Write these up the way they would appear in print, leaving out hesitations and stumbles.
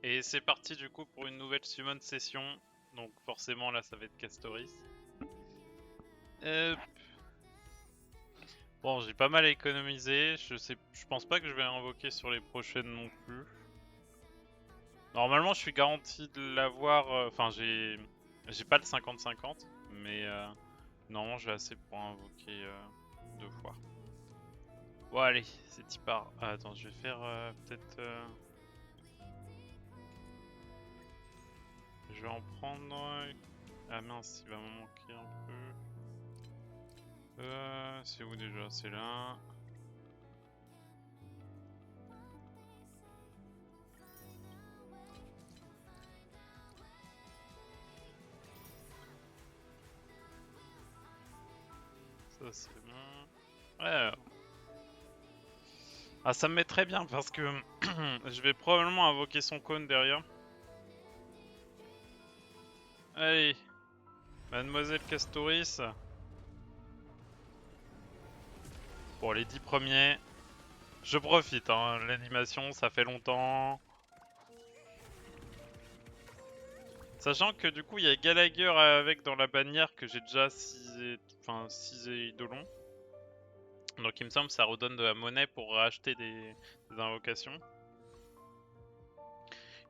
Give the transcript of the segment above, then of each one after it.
Et c'est parti du coup pour une nouvelle summon session. Donc forcément là ça va être Castoris. Euh, Bon, j'ai pas mal économisé. Je pense pas que je vais invoquer sur les prochaines non plus. Normalement je suis garanti de l'avoir. Enfin j'ai pas le 50-50, mais normalement j'ai assez pour invoquer 2 fois. Bon allez, c'est y part. Ah, attends, je vais faire peut-être. Je vais en prendre. Ah mince, il va me manquer un peu. C'est où déjà? C'est là. Ça c'est bon. Ouais. Ah, ça me met très bien parce que je vais probablement invoquer son cône derrière. Allez, Mademoiselle Castoris. Pour les 10 premiers. Je profite, hein. L'animation, ça fait longtemps. Sachant que du coup, il y a Gallagher avec dans la bannière que j'ai déjà 6 eidolons. Donc il me semble que ça redonne de la monnaie pour acheter des invocations.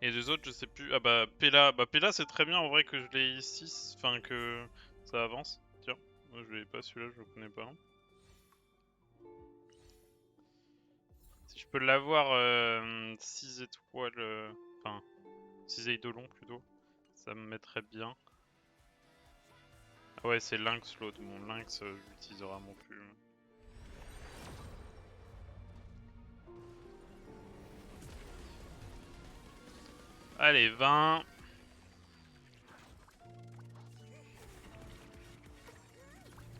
Et les autres, je sais plus. Ah bah Pella, c'est très bien en vrai que je l'ai ici, enfin que ça avance. Tiens, moi je l'ai pas celui-là, je le connais pas. Si je peux l'avoir 6 étoiles, enfin 6 eidolons plutôt, ça me mettrait bien. Ah ouais, c'est Lynx l'autre. Mon Lynx, je l'utiliserai vraiment plus. Allez, 20.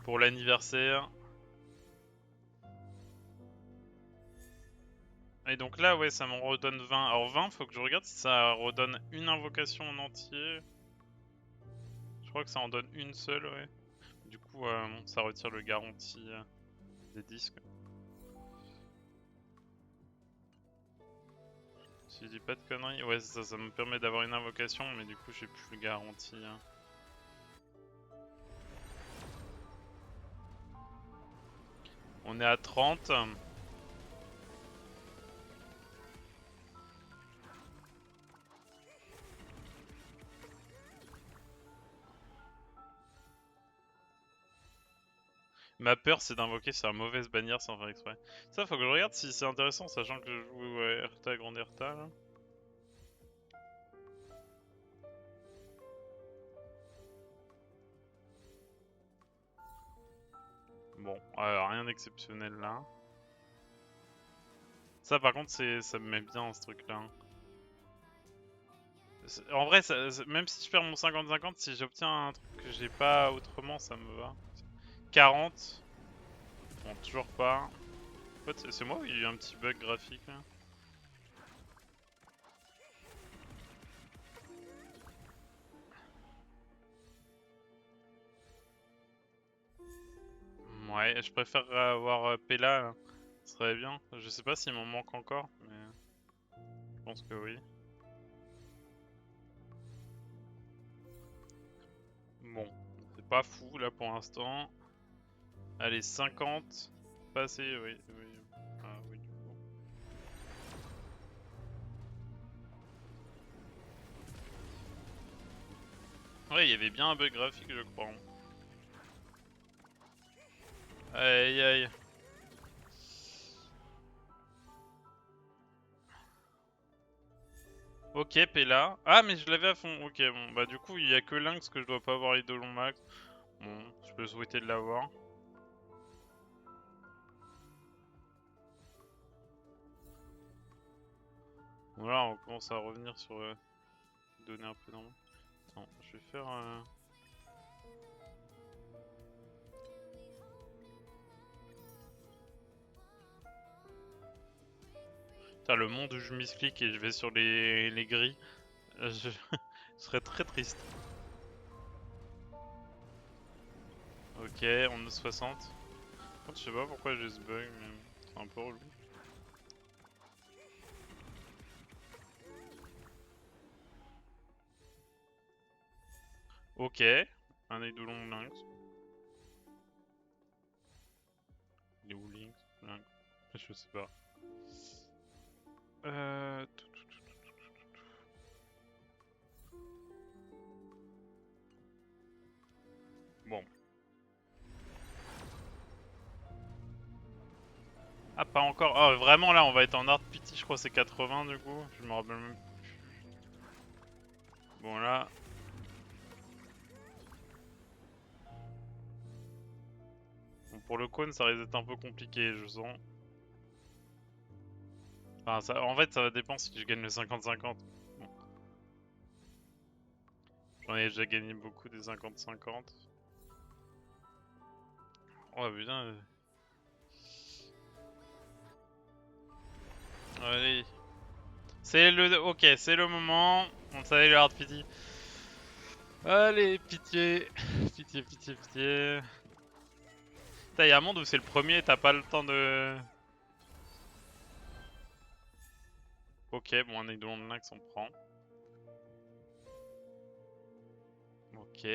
Pour l'anniversaire. Et donc là, ouais, ça m'en redonne 20. Alors 20, faut que je regarde si ça redonne une invocation en entier. Je crois que ça en donne une seule, ouais. Du coup, ça retire le garantie des disques. Si je dis pas de conneries, ouais, ça me permet d'avoir une invocation, mais du coup, j'ai plus le garantie. On est à 30. Ma peur, c'est d'invoquer sur la mauvaise bannière sans faire exprès. Ça, faut que je regarde si c'est intéressant, sachant que je joue Erta, Grande Erta, là. Bon, rien d'exceptionnel là. Ça, par contre, ça me met bien ce truc-là. En vrai, même si je perds mon 50-50, si j'obtiens un truc que j'ai pas autrement, ça me va. 40. Bon, toujours pas. En fait, c'est moi ou il y a eu un petit bug graphique là? Ouais, je préfère avoir Pella là. Ce serait bien. Je sais pas s'il m'en manque encore, mais je pense que oui. Bon, c'est pas fou là pour l'instant. Allez, 50. Pas assez, oui. Oui. Ah, oui, du coup. Ouais, il y avait bien un bug graphique, je crois. Aïe aïe. Ok, Pella. Ah, mais je l'avais à fond. Ok, bon, bah du coup, il y a que Lynx que je dois pas avoir Eidolon Max. Bon, je peux souhaiter de l'avoir. Voilà, on commence à revenir sur données un peu normales. Attends, je vais faire. Putain, le monde où je misclick et je vais sur les grilles, je serais très triste. Ok, on est 60. Je sais pas pourquoi j'ai ce bug, mais c'est un peu relou. Ok. Un Eidolon Lynx. Il est où Lynx? Lynx. Je sais pas. Euh... Bon. Ah, pas encore. Ah, vraiment là, on va être en art pity, je crois que c'est 80 du coup. Je me rappelle même plus. Bon là. Bon, pour le cône, ça risque d'être un peu compliqué, je sens. Enfin, en fait, ça va dépendre si je gagne le 50-50. Bon. J'en ai déjà gagné beaucoup des 50-50. Oh putain. Allez. C'est le... Ok, c'est le moment. On savait le hard pity. Allez, pitié. Pitié, pitié, pitié. Putain, y'a un monde où c'est le premier et t'as pas le temps de... Ok, bon, un Eidolon de Lynx, on prend. Ok.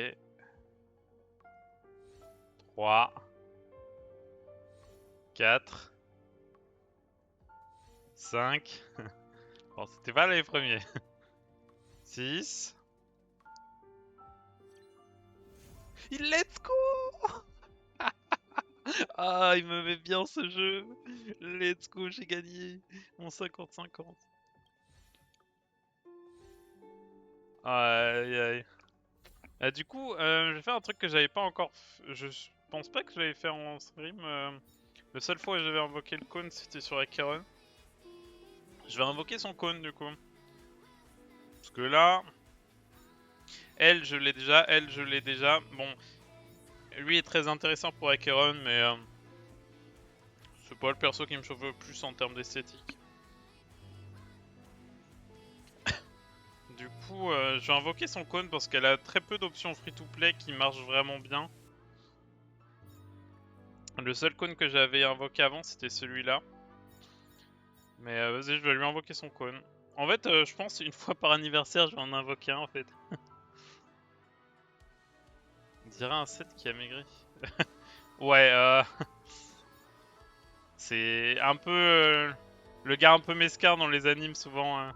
3. 4. 5. Bon, c'était pas les premiers. 6. Let's go! Ah, il me met bien ce jeu. Let's go, j'ai gagné mon 50-50. Aïe aïe. Du coup, je vais faire un truc que j'avais pas encore. Je pense pas que je l'avais fait en stream. La seule fois où j'avais invoqué le cône, c'était sur Acheron. Je vais invoquer son cône du coup. Parce que là, elle, je l'ai déjà. Elle, je l'ai déjà. Bon, lui est très intéressant pour Acheron, mais c'est pas le perso qui me chauffe le plus en termes d'esthétique. Du coup, je vais invoquer son cône parce qu'elle a très peu d'options free-to-play qui marchent vraiment bien. Le seul cône que j'avais invoqué avant, c'était celui-là. Mais vas-y, je vais lui invoquer son cône. En fait, je pense une fois par anniversaire, je vais en invoquer un en fait. On dirait un set qui a maigri. Ouais, c'est un peu le gars un peu mesquin dans les animes souvent.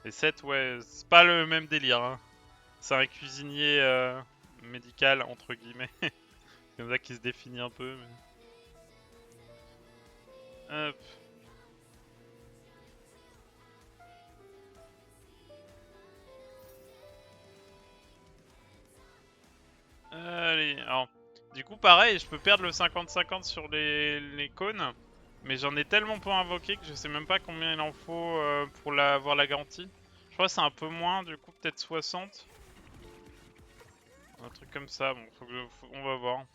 Les sets, ouais, c'est pas le même délire. Hein. C'est un cuisinier médical entre guillemets. C'est comme ça qu'il se définit un peu. Mais... Hop. Allez, alors, du coup, pareil, je peux perdre le 50-50 sur les cônes, mais j'en ai tellement pas invoqué que je sais même pas combien il en faut pour avoir la garantie. Je crois que c'est un peu moins, du coup, peut-être 60. Un truc comme ça, bon, on va voir.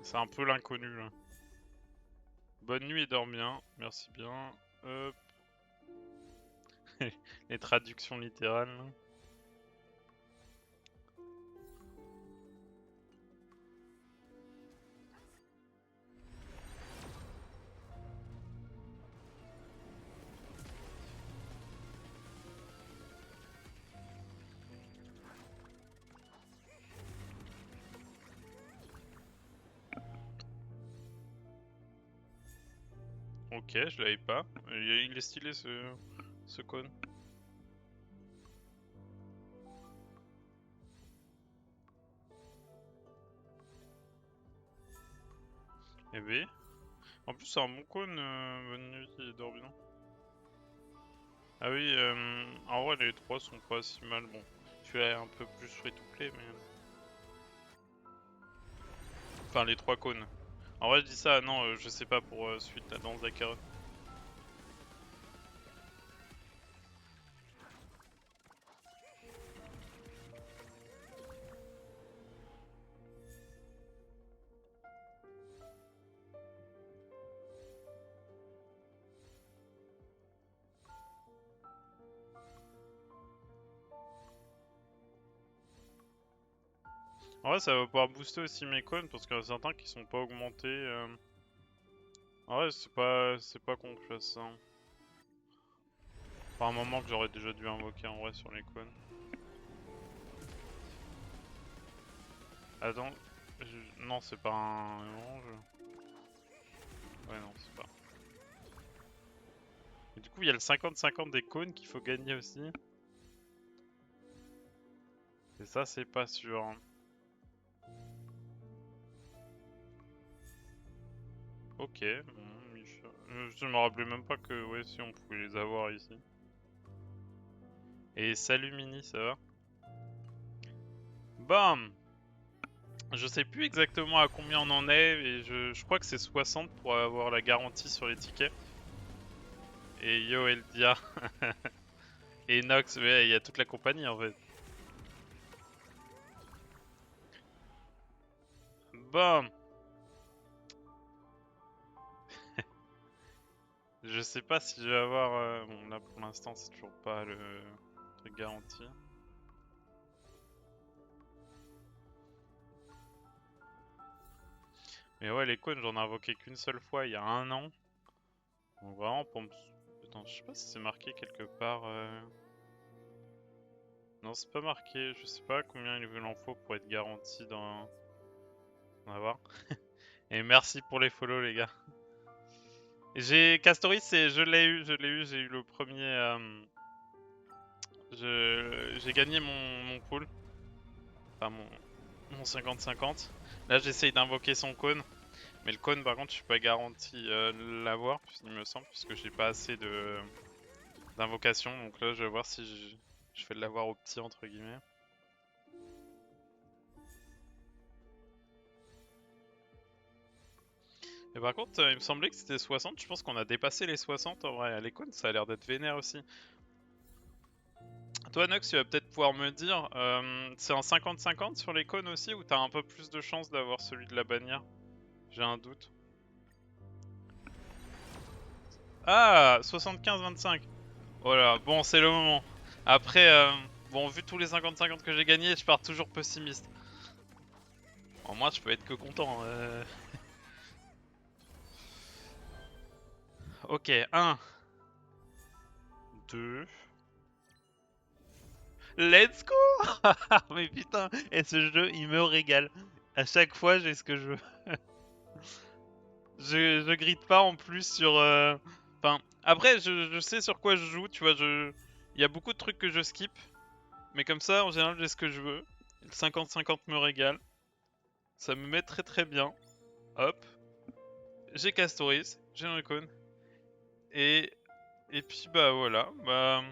C'est un peu l'inconnu là. Bonne nuit et dors bien, merci bien. Hop. Les traductions littérales. Là. Ok, je l'avais pas. Il est stylé ce cône. Eh ben. En plus, c'est un bon cône. Bonne nuit et dors bien. Ah oui, en vrai, les trois sont pas si mal. Bon, tu es un peu plus free to play, mais. Enfin, les trois cônes. En vrai, je dis ça, non, je sais pas pour suite dans Zakaron. En vrai, ça va pouvoir booster aussi mes cônes parce qu'il y en a certains qui sont pas augmentés. En vrai, c'est pas con que je fasse ça. Hein. Enfin, un moment que j'aurais déjà dû invoquer en vrai sur les cônes. Attends, non c'est pas un orange. Ouais non c'est pas. Et du coup il y a le 50-50 des cônes qu'il faut gagner aussi. Et ça c'est pas sûr. Hein. Ok, bon, je me rappelais même pas que ouais si on pouvait les avoir ici. Et salut Mini, ça va? Bam! Je sais plus exactement à combien on en est, et je crois que c'est 60 pour avoir la garantie sur les tickets. Et Yo Eldia et Nox, ouais, il y a toute la compagnie en fait. Bam! Je sais pas si je vais avoir... Bon là pour l'instant c'est toujours pas le truc garanti. Mais ouais les cônes j'en ai invoqué qu'une seule fois il y a un an. Donc vraiment pour me... Attends je sais pas si c'est marqué quelque part... Non c'est pas marqué, je sais pas combien il en faut pour être garanti dans... On va voir. Et merci pour les follow les gars. J'ai Castoris, je l'ai eu, j'ai eu le premier... J'ai gagné mon pool. Enfin mon 50-50. Là j'essaye d'invoquer son cône. Mais le cône par contre je suis pas garanti de l'avoir, il me semble, puisque j'ai pas assez d'invocation. Donc là je vais voir si je fais de l'avoir au petit entre guillemets. Et par contre il me semblait que c'était 60, je pense qu'on a dépassé les 60 en vrai. Les cônes ça a l'air d'être vénère aussi. Toi Nox, tu vas peut-être pouvoir me dire, c'est un 50-50 sur les cônes aussi ou t'as un peu plus de chance d'avoir celui de la bannière? J'ai un doute. Ah, 75-25. Voilà, bon c'est le moment. Après, bon vu tous les 50-50 que j'ai gagnés, je pars toujours pessimiste. En moi je peux être que content. Ok, 1, 2... Let's go. Mais putain, et ce jeu il me régale. À chaque fois j'ai ce que je veux. Je gride pas en plus sur... Enfin, après, je sais sur quoi je joue, tu vois, il y a beaucoup de trucs que je skip, mais comme ça, en général, j'ai ce que je veux. Le 50-50 me régale, ça me met très très bien. Hop, j'ai Castoris, j'ai Recon, et... Et puis bah voilà, bah...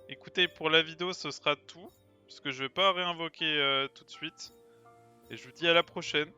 Écoutez, pour la vidéo, ce sera tout, parce que je vais pas réinvoquer tout de suite, et je vous dis à la prochaine.